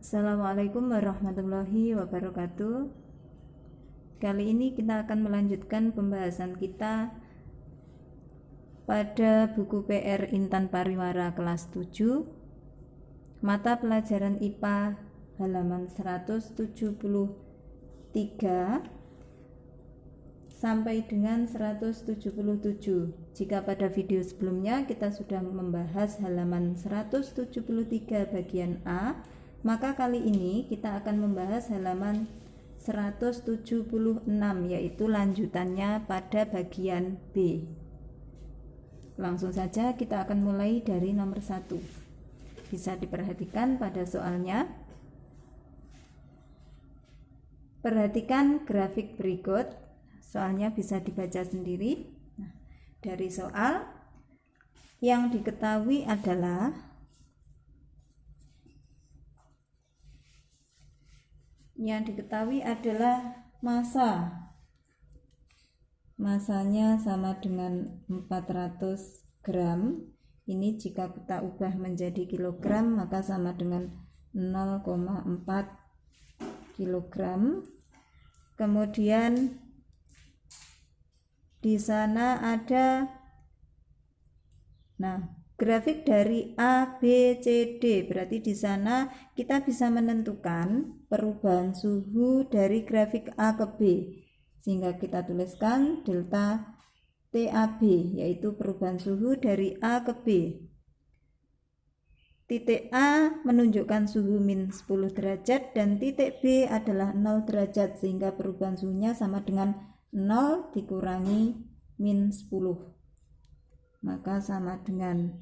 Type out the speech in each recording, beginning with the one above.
Assalamualaikum warahmatullahi wabarakatuh. Kali ini kita akan melanjutkan pembahasan kita pada buku PR Intan Pariwara kelas 7, mata pelajaran IPA halaman 173 sampai dengan 177. Jika pada video sebelumnya kita sudah membahas halaman 173 bagian A, maka kali ini kita akan membahas halaman 176, yaitu lanjutannya pada bagian B. Langsung saja kita akan mulai dari nomor 1. Bisa diperhatikan pada soalnya. Perhatikan grafik berikut. Soalnya bisa dibaca sendiri. Nah, dari soal yang diketahui adalah massa. Massanya sama dengan 400 gram. Ini jika kita ubah menjadi kilogram maka sama dengan 0,4 kilogram. Kemudian di sana ada grafik dari A, B, C, D. Berarti di sana kita bisa menentukan perubahan suhu dari grafik A ke B. Sehingga kita tuliskan delta TAB, yaitu perubahan suhu dari A ke B. Titik A menunjukkan suhu min 10 derajat dan titik B adalah 0 derajat, sehingga perubahan suhunya sama dengan 0 dikurangi min 10. Maka sama dengan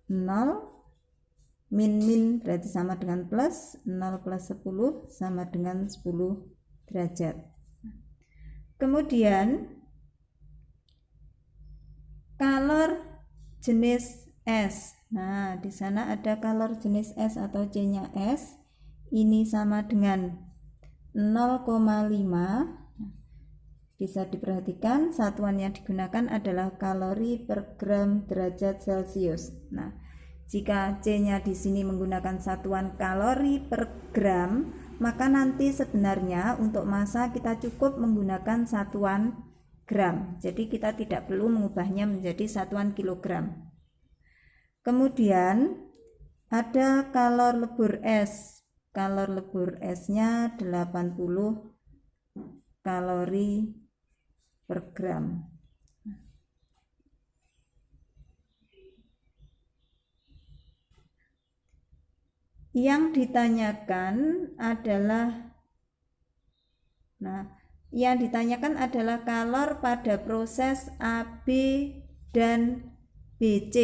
0 min berarti sama dengan plus, 0 plus 10 sama dengan 10 derajat. Kemudian kalor jenis S. Nah, di sana ada kalor jenis S atau C-nya S. Ini sama dengan 0,5. Bisa diperhatikan satuan yang digunakan adalah kalori per gram derajat Celcius. Nah, jika C-nya di sini menggunakan satuan kalori per gram, maka nanti sebenarnya untuk massa kita cukup menggunakan satuan gram. Jadi kita tidak perlu mengubahnya menjadi satuan kilogram. Kemudian ada kalor lebur S. Kalor lebur S-nya 80 kalori per gram. Yang ditanyakan adalah kalor pada proses AB dan BC.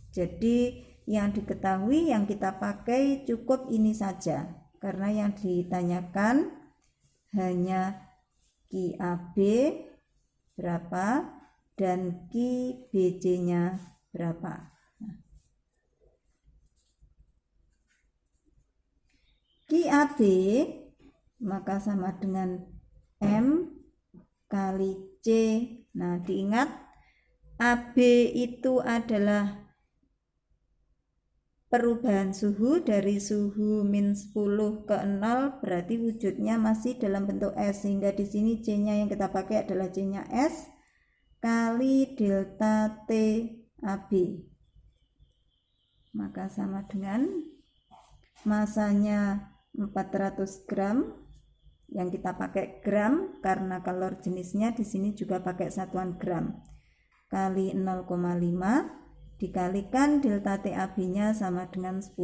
Jadi yang diketahui yang kita pakai cukup ini saja, karena yang ditanyakan hanya QAB berapa dan QBC-nya berapa. QAB maka sama dengan M kali C. Nah, diingat AB itu adalah perubahan suhu dari suhu min 10 ke 0, berarti wujudnya masih dalam bentuk S, sehingga di sini C-nya yang kita pakai adalah C-nya S kali delta TAB. Maka sama dengan massanya 400 gram, yang kita pakai gram karena kalor jenisnya di sini juga pakai satuan gram, kali 0,5 dikalikan delta TAB-nya sama dengan 10.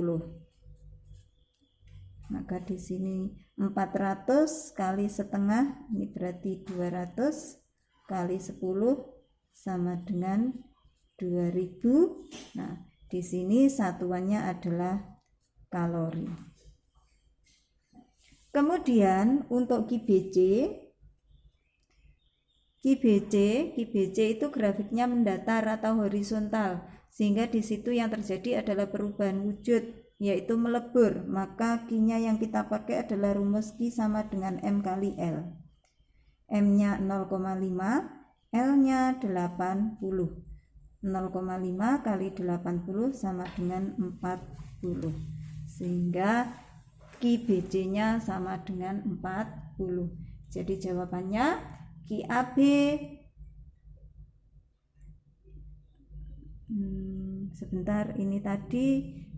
Maka di sini 400 kali setengah, ini berarti 200 kali 10 sama dengan 2000. Nah, di sini satuannya adalah kalori. Kemudian untuk QBC itu grafiknya mendatar atau horizontal, sehingga di situ yang terjadi adalah perubahan wujud, yaitu melebur. Maka Q-nya yang kita pakai adalah rumus Q sama dengan M kali L. M-nya 0,5, L-nya 80. 0,5 kali 80 sama dengan 40. sehingga QBC-nya sama dengan 40. Jadi jawabannya QAB sebentar, ini tadi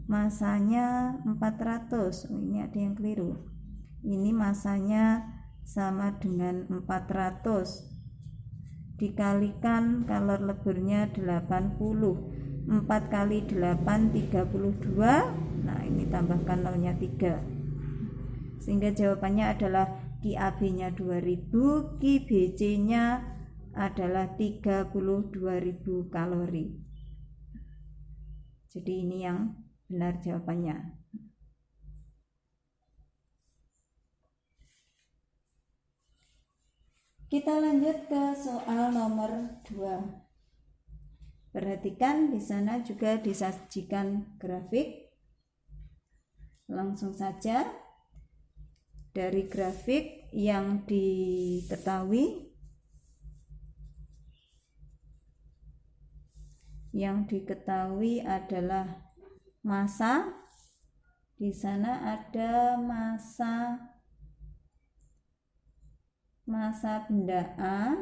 masanya 400. Ini ada yang keliru. Ini masanya sama dengan 400 dikalikan kalor leburnya 80. 4 kali 8 32. Nah, ini tambahkan nolnya 3. Sehingga jawabannya adalah QAB-nya 2000, QBC-nya adalah 32.000 kalori. Jadi ini yang benar jawabannya. Kita lanjut ke soal nomor 2. Perhatikan di sana juga disajikan grafik. Langsung saja dari grafik yang diketahui adalah massa. Di sana ada massa benda A.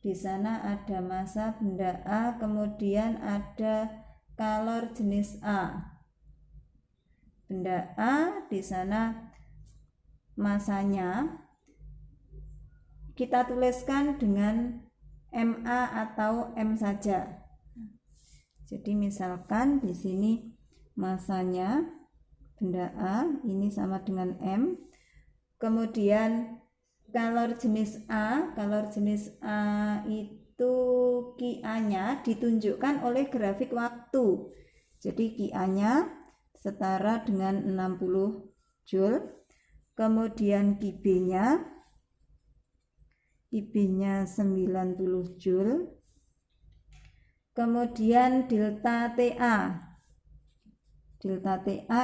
Di sana ada massa benda A, kemudian ada kalor jenis A. Benda A di sana masanya kita tuliskan dengan MA atau M saja. Jadi misalkan di sini masanya benda A ini sama dengan M. Kemudian kalor jenis A itu QA-nya ditunjukkan oleh grafik waktu. Jadi QA-nya setara dengan 60 Joule. Kemudian QB-nya 90 Joule. Kemudian delta TA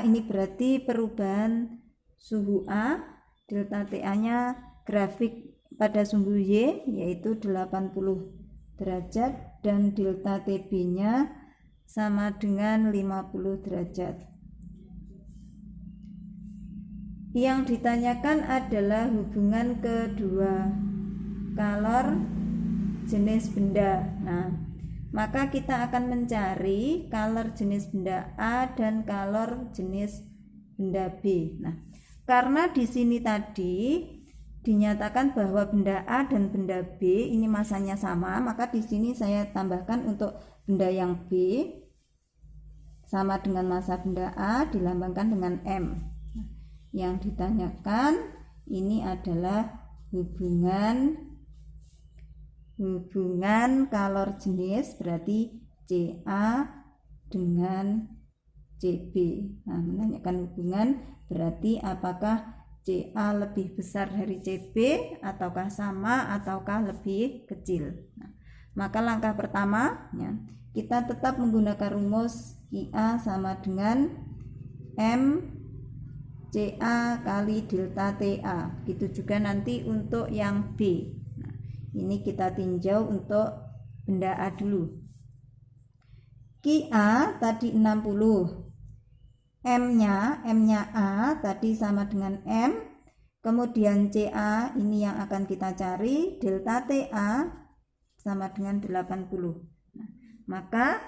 ini berarti perubahan suhu A. Delta TA-nya grafik pada sumbu Y yaitu 80 derajat dan delta TB-nya sama dengan 50 derajat. Yang ditanyakan adalah hubungan kedua kalor jenis benda. Nah, maka kita akan mencari kalor jenis benda A dan kalor jenis benda B. Nah, karena di sini tadi dinyatakan bahwa benda A dan benda B ini masanya sama, maka di sini saya tambahkan untuk benda yang B sama dengan massa benda A dilambangkan dengan M. Yang ditanyakan ini adalah hubungan kalor jenis, berarti CA dengan CB. Nah, menanyakan hubungan berarti apakah CA lebih besar dari CB ataukah sama ataukah lebih kecil. Nah, maka langkah pertama ya, kita tetap menggunakan rumus QA sama dengan M CA kali delta TA. Begitu juga nanti untuk yang B. Nah, ini kita tinjau untuk benda A dulu. QA tadi 60. M-nya A tadi sama dengan M. Kemudian CA ini yang akan kita cari, delta TA sama dengan 80. Nah, maka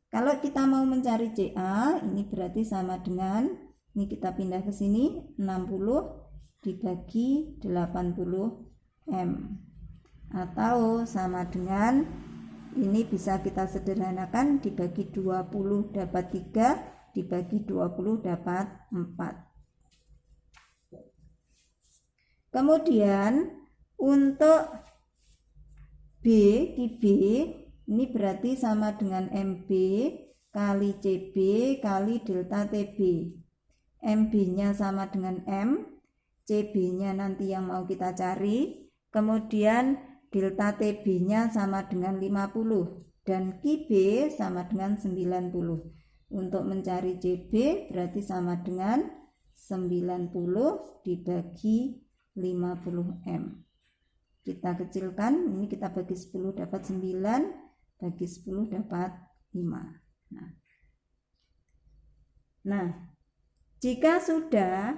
kalau kita mau mencari CA ini berarti sama dengan, ini kita pindah ke sini, 60 dibagi 80 M atau sama dengan, ini bisa kita sederhanakan, dibagi 20 dapat 3, dibagi 20 dapat 4. Kemudian untuk B, QB ini berarti sama dengan MB kali CB kali delta TB. MB-nya sama dengan M, CB-nya nanti yang mau kita cari. Kemudian delta TB-nya sama dengan 50 dan QB sama dengan 90. Untuk mencari CB berarti sama dengan 90 dibagi 50 M. kita kecilkan, ini kita bagi 10 dapat 9, bagi 10 dapat 5. Nah, jika sudah,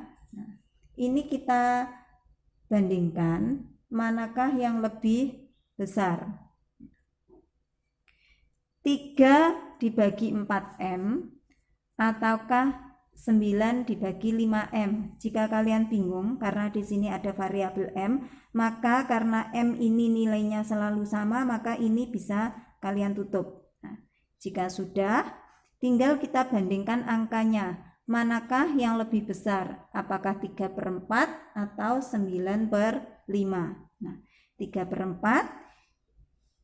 ini kita bandingkan manakah yang lebih besar. 3 dibagi 4M ataukah 9 dibagi 5M. Jika kalian bingung karena di sini ada variabel M, maka karena M ini nilainya selalu sama, maka ini bisa kalian tutup. Nah, jika sudah, tinggal kita bandingkan angkanya. Manakah yang lebih besar? Apakah 3/4 atau 9/5? Nah, 3/4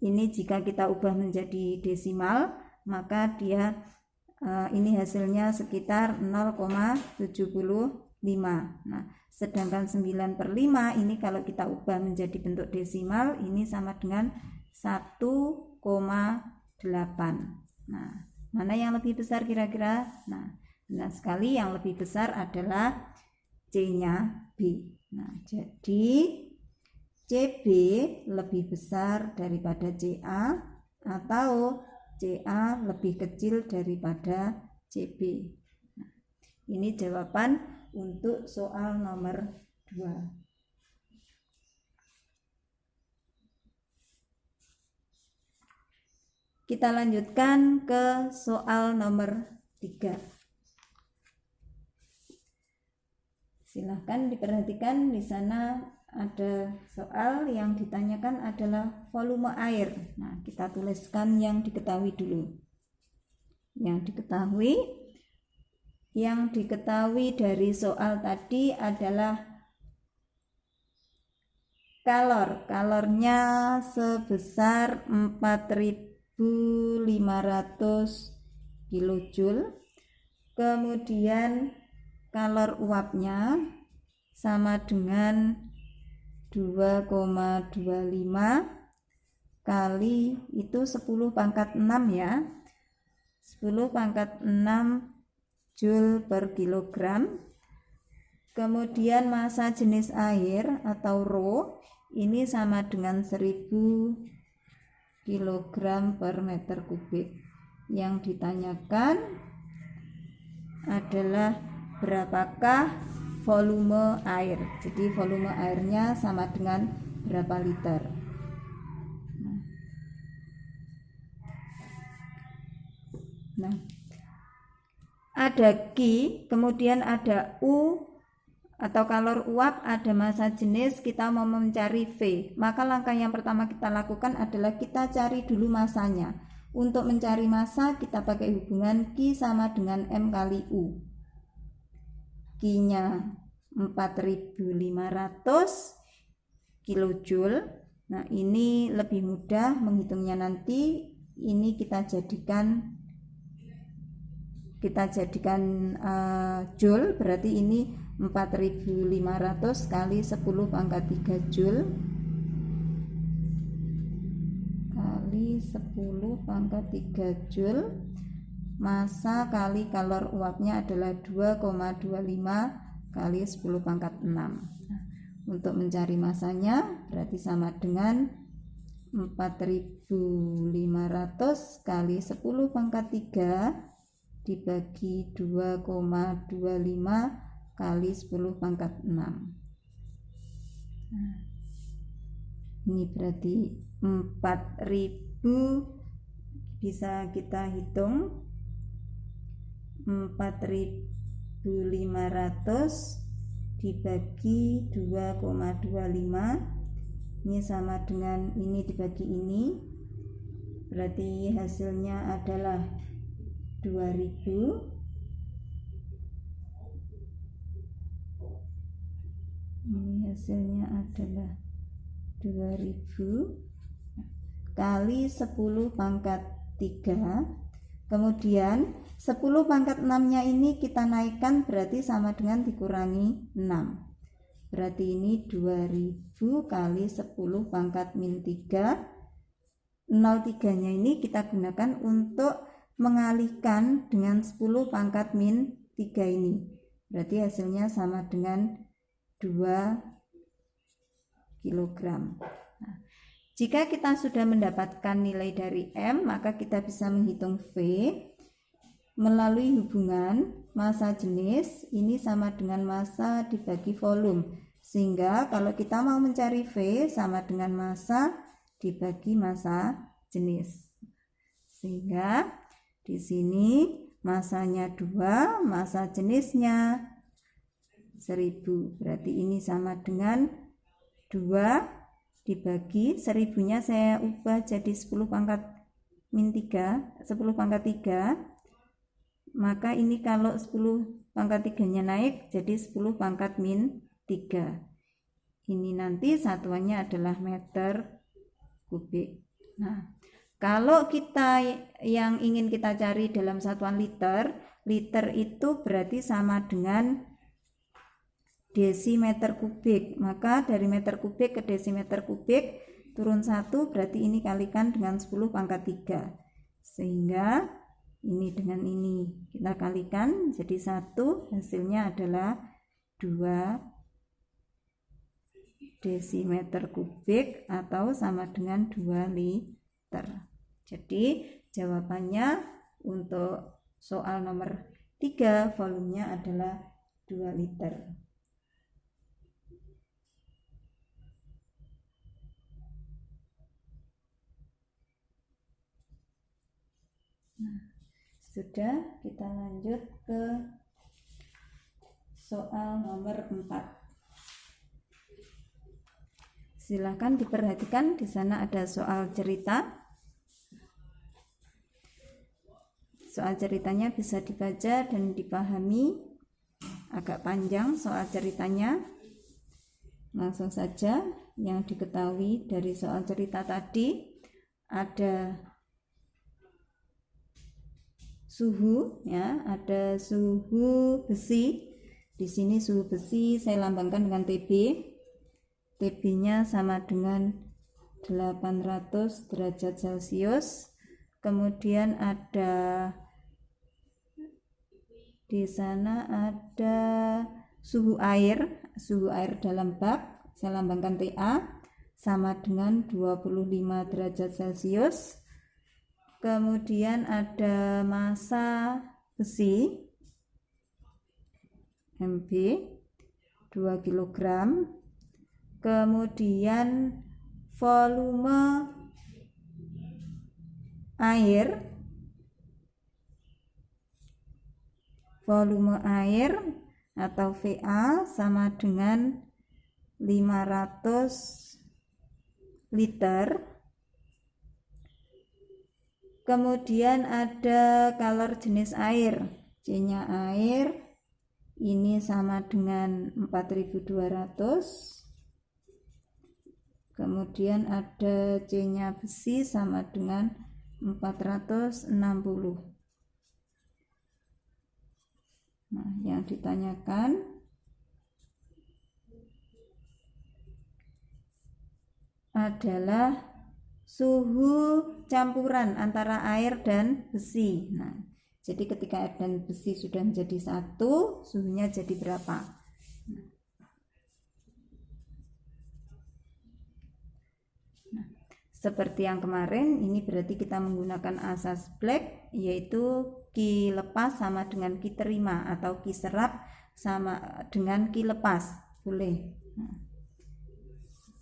ini jika kita ubah menjadi desimal, maka dia ini hasilnya sekitar 0,75. Nah, sedangkan 9/5 ini kalau kita ubah menjadi bentuk desimal, ini sama dengan 1,8. Nah, mana yang lebih besar kira-kira? Nah, benar sekali, yang lebih besar adalah C-nya B. Nah, jadi CB lebih besar daripada CA atau CA lebih kecil daripada CB. Nah, ini jawaban untuk soal nomor 2. Kita lanjutkan ke soal nomor 3. Silahkan diperhatikan, di sana ada soal yang ditanyakan adalah volume air. Nah, kita tuliskan yang diketahui dulu. Yang diketahui dari soal tadi adalah kalornya sebesar 4.500 kilojoule. Kemudian kalor uapnya sama dengan 2,25 kali itu 10⁻6 ya, 10⁻6 Joule per kilogram. Kemudian massa jenis air atau rho ini sama dengan 1000 kilogram per meter kubik. Yang ditanyakan adalah berapakah volume air. Jadi volume airnya sama dengan berapa liter. Nah, ada Q, kemudian ada U atau kalor uap, ada massa jenis, kita mau mencari V. Maka langkah yang pertama kita lakukan adalah kita cari dulu massanya. Untuk mencari massa kita pakai hubungan Q sama dengan M kali U. Q-nya 4.500 kilojoule. Nah, ini lebih mudah menghitungnya nanti. Ini kita jadikan joule, berarti ini 4.500 kali 10⁻3 joule kali 10⁻3 joule. Massa kali kalor uapnya adalah 2,25 kali 10⁻6. Untuk mencari massanya berarti sama dengan 4.500 kali 10⁻3 dibagi 2,25 kali 10⁻6. Ini berarti 4.000, bisa kita hitung 4.500 dibagi 2,25, ini sama dengan ini dibagi ini, berarti hasilnya adalah 2000. Ini hasilnya adalah 2000 kali 10⁻3. Kemudian 10⁻6-nya ini kita naikkan, berarti sama dengan dikurangi 6. Berarti ini 2000 kali 10⁻3. 0,3-nya ini kita gunakan untuk mengalihkan dengan 10⁻3 ini. Berarti hasilnya sama dengan 2 kilogram. Jika kita sudah mendapatkan nilai dari M, maka kita bisa menghitung V melalui hubungan massa jenis ini sama dengan massa dibagi volume. Sehingga kalau kita mau mencari V sama dengan massa dibagi massa jenis. Sehingga di sini massanya 2, massa jenisnya 1000. Berarti ini sama dengan 2 dibagi 1000-nya saya ubah jadi 10 pangkat min 3, 10 pangkat 3. Maka ini kalau 10 pangkat 3-nya naik jadi 10 pangkat min 3. Ini nanti satuannya adalah meter kubik. Nah, kalau kita yang ingin kita cari dalam satuan liter, liter itu berarti sama dengan desimeter kubik. Maka dari meter kubik ke desimeter kubik turun 1, berarti ini kalikan dengan 10 pangkat 3. Sehingga ini dengan ini kita kalikan jadi 1, hasilnya adalah 2 desimeter kubik atau sama dengan 2 liter. Jadi jawabannya untuk soal nomor 3 volumenya adalah 2 liter. Nah, sudah, kita lanjut ke soal nomor 4. Silahkan diperhatikan, di sana ada soal cerita. Soal ceritanya bisa dibaca dan dipahami, agak panjang soal ceritanya. Langsung saja, yang diketahui dari soal cerita tadi ada suhu, ya, ada suhu besi. Di sini suhu besi saya lambangkan dengan TB. TB-nya sama dengan 800 derajat Celcius. Kemudian ada di sana ada suhu air dalam bak, saya lambangkan TA, sama dengan 25 derajat Celcius. Kemudian ada massa besi MB 2 kg. Kemudian volume air atau VA sama dengan 500 liter. Kemudian ada kalor jenis air, C-nya air ini sama dengan 4200. Kemudian ada C-nya besi sama dengan 460. Nah, yang ditanyakan adalah suhu campuran antara air dan besi. Nah, jadi ketika air dan besi sudah menjadi satu, suhunya jadi berapa? Nah, seperti yang kemarin, ini berarti kita menggunakan asas Black, yaitu Q lepas sama dengan Q terima, atau Q serap sama dengan Q lepas, boleh.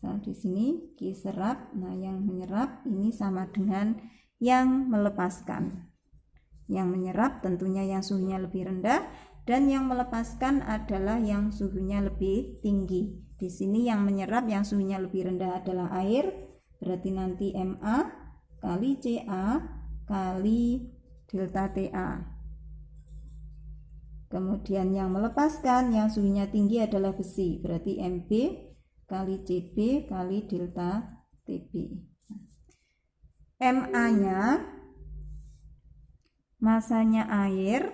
Nah, di sini Q serap, nah yang menyerap ini sama dengan yang melepaskan. Yang menyerap tentunya yang suhunya lebih rendah, dan yang melepaskan adalah yang suhunya lebih tinggi. Di sini yang menyerap yang suhunya lebih rendah adalah air, berarti nanti MA kali CA kali delta TA. Kemudian yang melepaskan yang suhunya tinggi adalah besi, berarti MB kali CB kali delta TB. MA-nya masanya air.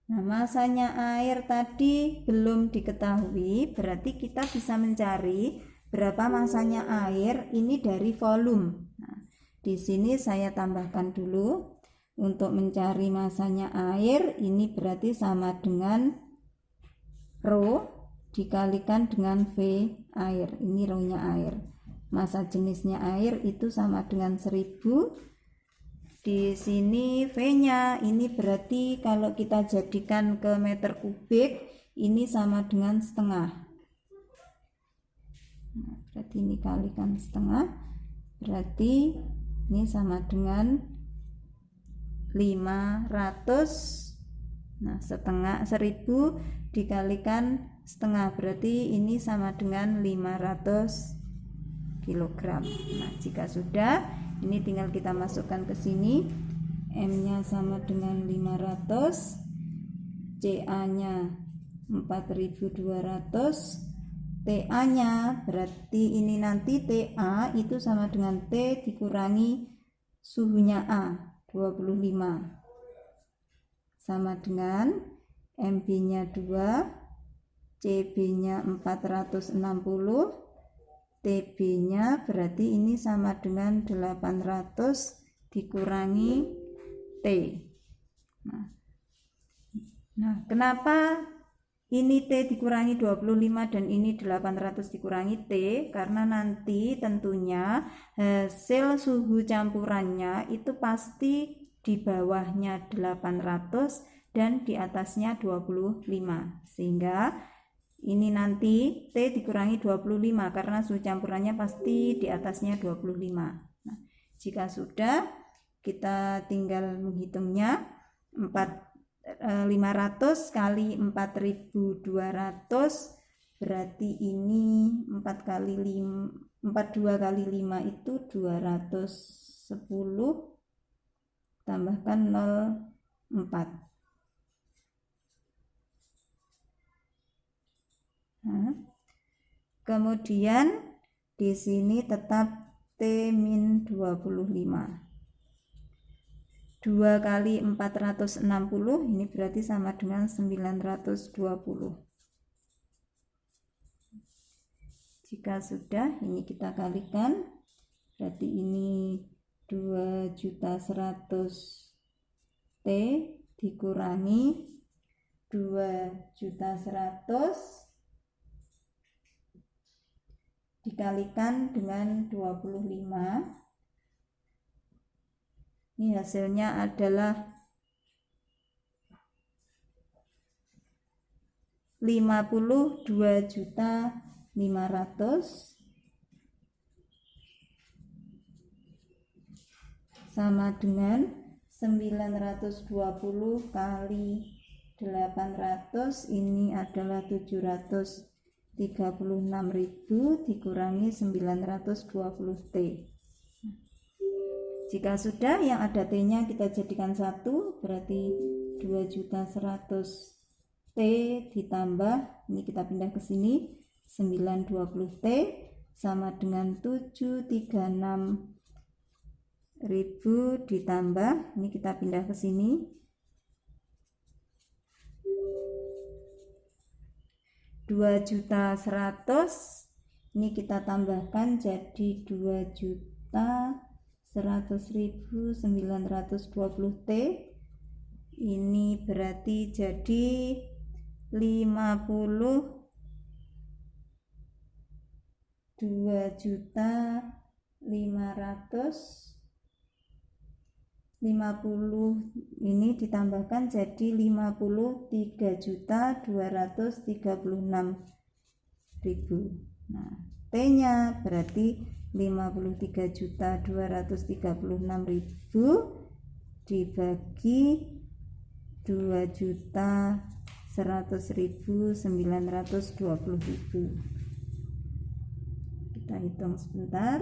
Nah, masanya air tadi belum diketahui, berarti kita bisa mencari berapa masanya air ini dari volume. Nah, di sini saya tambahkan dulu, untuk mencari masanya air ini berarti sama dengan rho dikalikan dengan V air, ini rho-nya air. massa jenisnya air itu sama dengan 1000. Di sini V-nya ini berarti kalau kita jadikan ke meter kubik ini sama dengan setengah. Nah, berarti ini kalikan setengah, berarti ini sama dengan 500. Nah, setengah 1000 dikalikan setengah, berarti ini sama dengan 500 kg. Nah, jika sudah, ini tinggal kita masukkan ke sini. M-nya sama dengan 500, CA-nya 4200, TA-nya berarti ini nanti TA itu sama dengan T dikurangi suhunya A 25, sama dengan MB-nya 2, CB-nya 460, TB-nya berarti ini sama dengan 800 dikurangi T. Nah, kenapa ini T dikurangi 25 dan ini 800 dikurangi T? Karena nanti tentunya hasil suhu campurannya itu pasti di bawahnya 800 dan di atasnya 25, sehingga ini nanti T dikurangi 25 karena suhu campurannya pasti di atasnya 25. Nah, jika sudah, kita tinggal menghitungnya. 500 kali 4200 berarti ini 4 kali 5, 42 kali 5 itu 210, tambahkan 0,4. Nah, kemudian di sini tetap T-25. 2 kali 460 ini berarti sama dengan 920. Jika sudah, ini kita kalikan, berarti ini 2.100 T dikurangi 2.100 dikalikan dengan 25. Ini hasilnya adalah 52.500.000 sama dengan 920 kali 800, ini adalah 736.000 dikurangi 920 T. Jika sudah, yang ada T-nya kita jadikan 1, berarti 2.100 T ditambah, ini kita pindah ke sini, 920 T sama dengan 736.000 ditambah, ini kita pindah ke sini, 2.100.000, ini kita tambahkan jadi 2.100.920 T. Ini berarti jadi 52.550, ini ditambahkan jadi 53.236.000. Nah, T-nya berarti 53.236.000 dibagi 2.100.920.000. Kita hitung sebentar.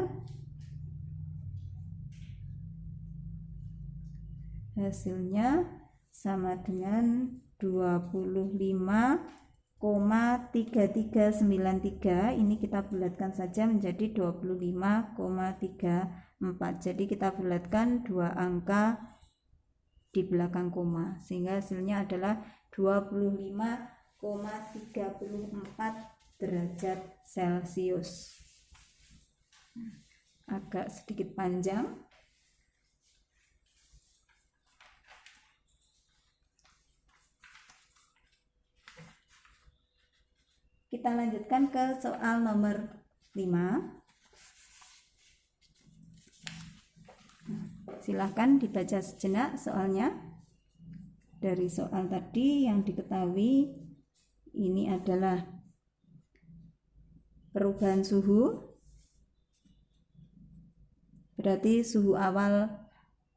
Hasilnya sama dengan 25,3393. Ini kita bulatkan saja menjadi 25,34. Jadi kita bulatkan dua angka di belakang koma, sehingga hasilnya adalah 25,34 derajat Celcius. Agak sedikit panjang. Kita lanjutkan ke soal nomor 5. Silahkan dibaca sejenak soalnya. Dari soal tadi yang diketahui ini adalah perubahan suhu, berarti suhu awal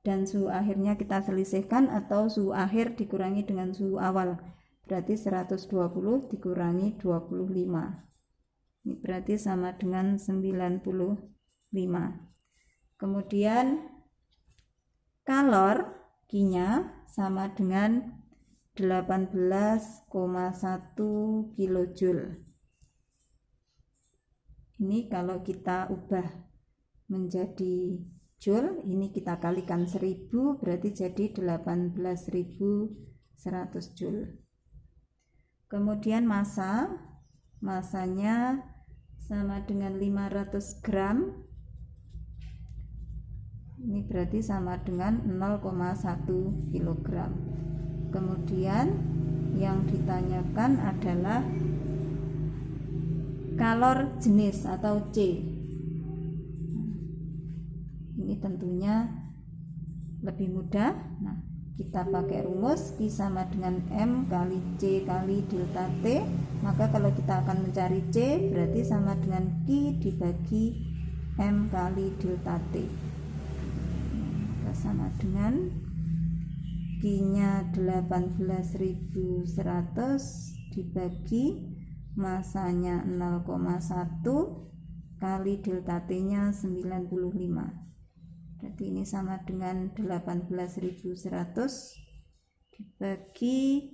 dan suhu akhirnya kita selisihkan, atau suhu akhir dikurangi dengan suhu awal, berarti 120 dikurangi 25, ini berarti sama dengan 95. Kemudian kalor Q-nya sama dengan 18,1 kilojoule. Ini kalau kita ubah menjadi joule, ini kita kalikan 1000, berarti jadi 18.100 joule. Kemudian masanya sama dengan 500 gram, ini berarti sama dengan 0,1 kilogram. Kemudian yang ditanyakan adalah kalor jenis atau C. Ini tentunya lebih mudah. Nah, kita pakai rumus Q sama dengan M kali C kali delta T. Maka kalau kita akan mencari C, berarti sama dengan Q dibagi M kali delta T. Maka sama dengan Q-nya 18.100 dibagi masanya 0,1 kali delta T-nya 95. Berarti ini sama dengan 18.100 dibagi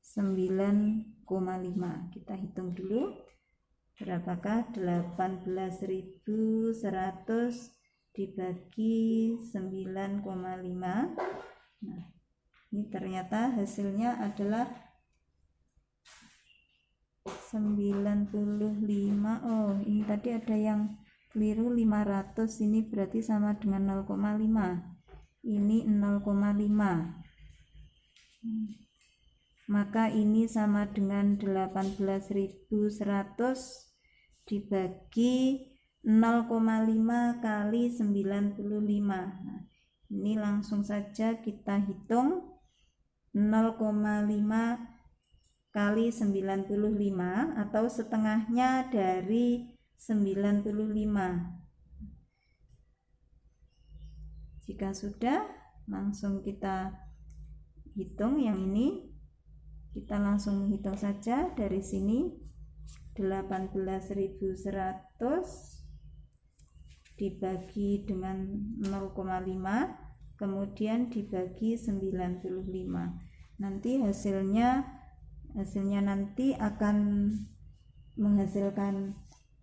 9,5. Kita hitung dulu berapakah 18.100 dibagi 9,5. Nah, ini ternyata hasilnya adalah 95. Oh, ini tadi ada yang keliru 500, ini berarti sama dengan 0,5. Ini 0,5. Maka ini sama dengan 18.100 dibagi 0,5 kali 95. Nah, ini langsung saja kita hitung 0,5 kali 95 atau setengahnya dari 95. Jika sudah, langsung kita hitung yang ini. Kita langsung hitung saja dari sini. 18.100 dibagi dengan 0,5 kemudian dibagi 95. Nanti hasilnya nanti akan menghasilkan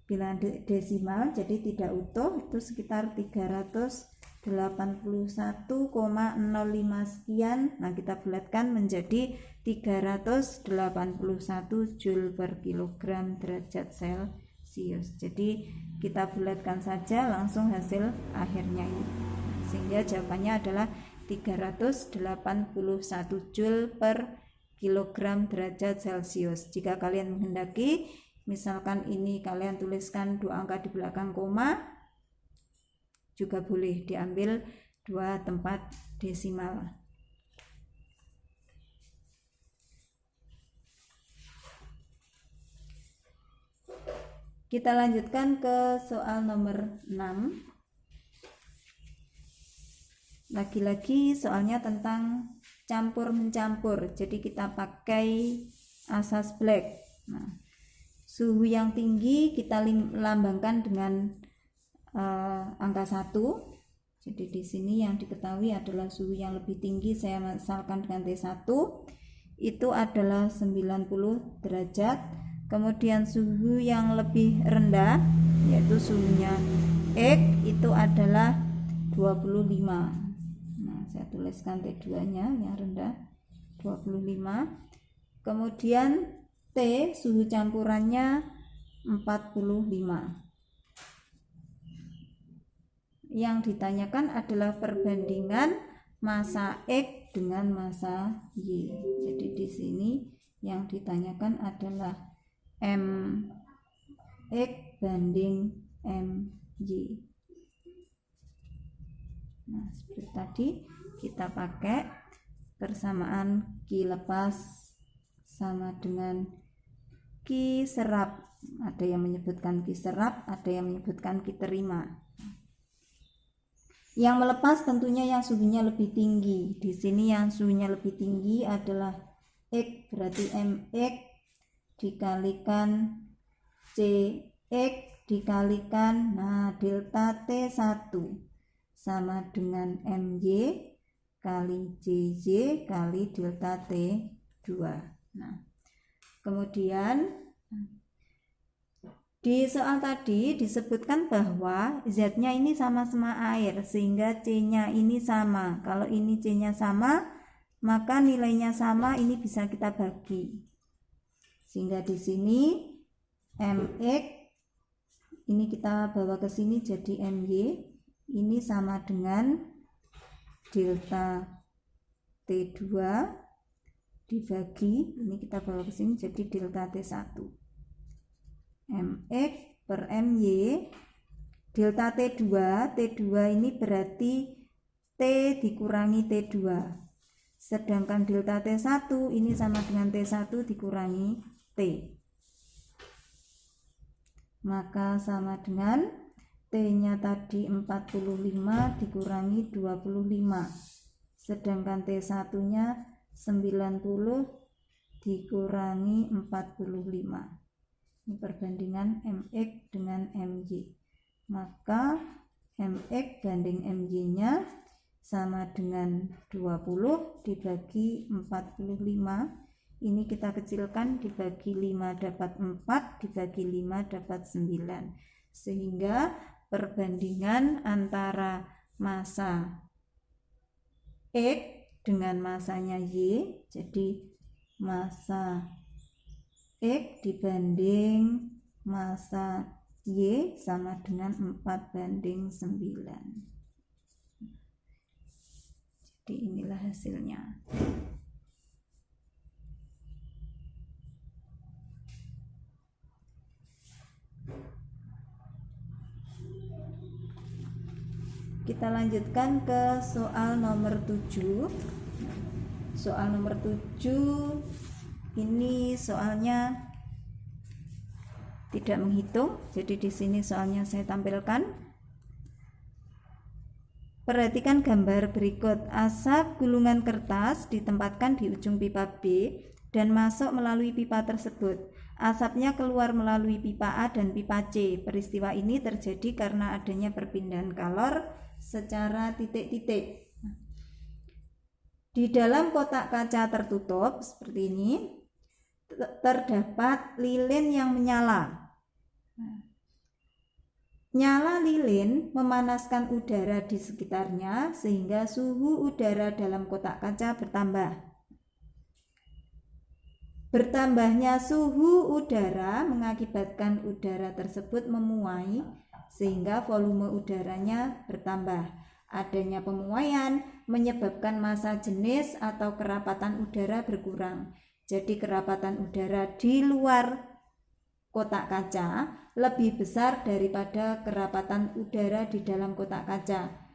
bilangan desimal, jadi tidak utuh, itu sekitar 381,05 sekian. Nah, kita bulatkan menjadi 381 joule per kilogram derajat Celcius. Jadi kita bulatkan saja langsung hasil akhirnya ini, sehingga jawabannya adalah 381 joule per kilogram derajat Celcius. Jika kalian menghendaki, misalkan ini kalian tuliskan 2 angka di belakang koma, juga boleh diambil 2 tempat desimal. Kita lanjutkan ke soal nomor 6. Lagi-lagi soalnya tentang campur mencampur, jadi kita pakai asas black. Nah, suhu yang tinggi kita lambangkan dengan angka 1. Jadi di sini yang diketahui adalah suhu yang lebih tinggi, saya misalkan dengan T1, itu adalah 90 derajat. Kemudian suhu yang lebih rendah, yaitu suhunya X, itu adalah 25. Nah, saya tuliskan T2-nya yang rendah 25. Kemudian T, suhu campurannya 45. Yang ditanyakan adalah perbandingan massa X dengan massa Y. Jadi di sini yang ditanyakan adalah MX banding MY. Nah, seperti tadi kita pakai persamaan Q lepas sama dengan Q serap. Ada yang menyebutkan Q serap, ada yang menyebutkan Q terima. Yang melepas tentunya yang suhunya lebih tinggi. Di sini yang suhunya lebih tinggi adalah X, berarti MX dikalikan CX dikalikan, nah delta T1 sama dengan MY kali JY kali delta T2. Nah, kemudian di soal tadi disebutkan bahwa Z-nya ini sama-sama air, sehingga C-nya ini sama. Kalau ini C-nya sama, maka nilainya sama, ini bisa kita bagi. Sehingga di sini MX ini kita bawa ke sini jadi MY, ini sama dengan delta T2 dibagi, ini kita bawa ke sini jadi delta T1. MX per MY, delta T2 ini berarti T dikurangi T2, sedangkan delta T1 ini sama dengan T1 dikurangi T, maka sama dengan T nya tadi 45 dikurangi 25, sedangkan T1 nya 90 dikurangi 45. Ini perbandingan MX dengan MY, maka MX banding MY nya sama dengan 20 dibagi 45, ini kita kecilkan, dibagi 5 dapat 4, dibagi 5 dapat 9, sehingga perbandingan antara massa X dengan massanya Y, jadi massa X dibanding massa Y sama dengan 4 banding 9. Jadi inilah hasilnya. Kita lanjutkan ke soal nomor 7. Soal nomor 7 ini soalnya tidak menghitung, jadi di sini soalnya saya tampilkan. Perhatikan gambar berikut. Asap gulungan kertas ditempatkan di ujung pipa B dan masuk melalui pipa tersebut. Asapnya keluar melalui pipa A dan pipa C. Peristiwa ini terjadi karena adanya perpindahan kalor secara titik-titik. Di dalam kotak kaca tertutup seperti ini terdapat lilin yang menyala. Nyala lilin memanaskan udara di sekitarnya sehingga suhu udara dalam kotak kaca bertambah. Bertambahnya suhu udara mengakibatkan udara tersebut memuai sehingga volume udaranya bertambah. Adanya pemuaian menyebabkan massa jenis atau kerapatan udara berkurang. Jadi kerapatan udara di luar kotak kaca lebih besar daripada kerapatan udara di dalam kotak kaca.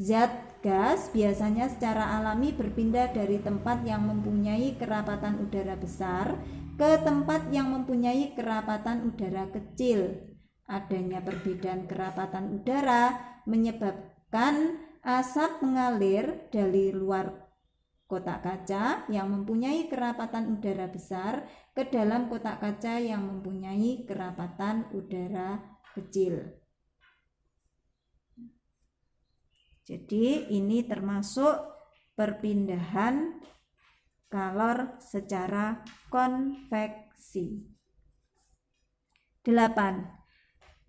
Zat gas biasanya secara alami berpindah dari tempat yang mempunyai kerapatan udara besar ke tempat yang mempunyai kerapatan udara kecil. Adanya perbedaan kerapatan udara menyebabkan asap mengalir dari luar kotak kaca yang mempunyai kerapatan udara besar ke dalam kotak kaca yang mempunyai kerapatan udara kecil. Jadi ini termasuk perpindahan kalor secara konveksi. 8.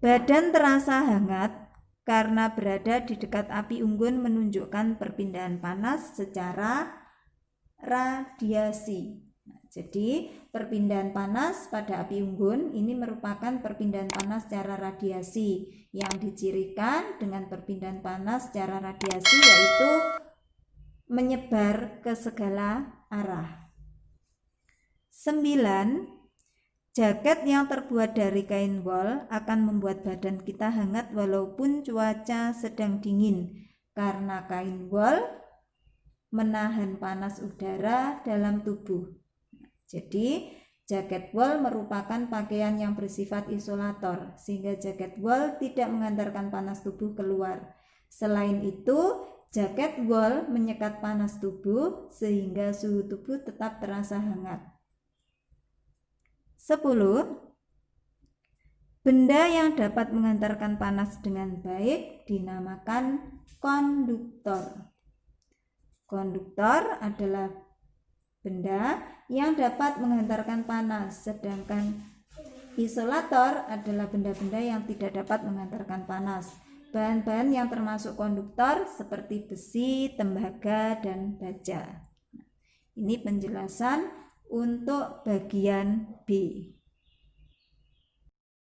Badan terasa hangat karena berada di dekat api unggun menunjukkan perpindahan panas secara radiasi. Jadi perpindahan panas pada api unggun ini merupakan perpindahan panas secara radiasi yang dicirikan dengan perpindahan panas secara radiasi yaitu menyebar ke segala arah. 9. Jaket yang terbuat dari kain wol akan membuat badan kita hangat walaupun cuaca sedang dingin. karena kain wol menahan panas udara dalam tubuh. Jadi jaket wol merupakan pakaian yang bersifat isolator, sehingga jaket wol tidak mengantarkan panas tubuh keluar. Selain itu, jaket wol menyekat panas tubuh sehingga suhu tubuh tetap terasa hangat. 10. Benda yang dapat mengantarkan panas dengan baik dinamakan konduktor. Konduktor adalah benda yang dapat menghantarkan panas, sedangkan isolator adalah benda-benda yang tidak dapat menghantarkan panas. Bahan-bahan yang termasuk konduktor seperti besi, tembaga, dan baja. Ini penjelasan untuk bagian B.